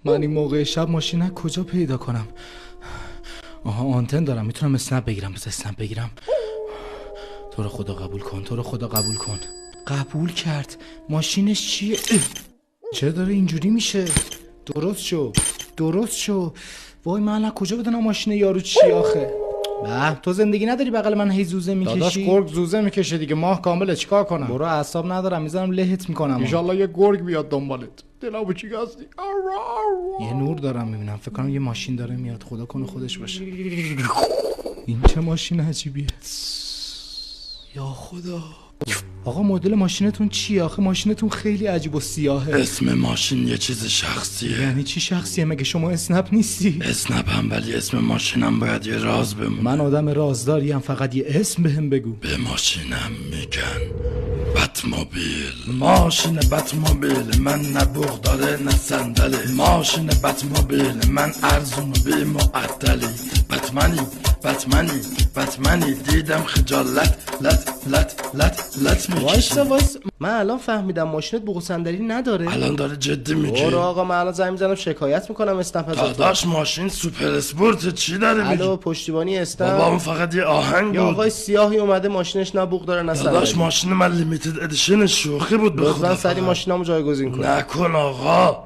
من این موقع شب ماشین کجا پیدا کنم؟ آها آنتن دارم، میتونم اسنپ بگیرم. بس اسنپ بگیرم. تو رو خدا قبول کن، تو رو خدا قبول کن. قبول کرد. ماشینش چیه؟ چرا داره اینجوری میشه؟ درست شو، درست شو. وای من الان کجا بدونم ماشین یارو چی آخه؟ به تو زندگی نداری بغل من هی زوزه میکشی؟ داداش گرگ زوزه میکشه دیگه، ماه کامله چیکار کنم؟ برو اعصاب ندارم، میذارم لهت میکنم. ان شاءالله یه گرگ بیاد دنبالت. دلابو چی هستی؟ یه نور دارم میبینم، فکر کنم یه ماشین داره میاد، خدا کنه خودش باشه. این چه ماشین عجیبیه. یا خدا. آقا مدل ماشینتون چیه؟ آخه ماشینتون خیلی عجیب و سیاهه. اسم ماشین یه چیز شخصیه. یعنی چی شخصیه؟ مگه شما اسنپ نیستی؟ اسنپ هم، ولی اسم ماشینم باید یه راز بمونه. من آدم رازداریم، فقط یه اسم بهم بگو. به ماشینم میگن بتموبیل. ماشین بتموبیل من نه بوق داره نه صندلی. ماشین بتموبیل من ارزون و بی معطلی. بتمنی دیدم خجالت لت وایسا میکشی. من الان فهمیدم ماشینت بوق صندلی نداره. الان داره جدی میگی؟ برو آقا، من الان زنگ میزنم شکایت میکنم اسنپ ازتون. داداش ماشین سوپر اسپورت، چی داره میگی؟ الو پشتیبانی اسنپ. بابا اون فقط یه آهنگ یا بود. آقای سیاهی اومده ماشینش نه بوق داره نه صندلی. داداش ماشین من لیمیتد ادیشن شوخی بود. لطفا سری ماشینامو جایگزین کن. نکن آقا.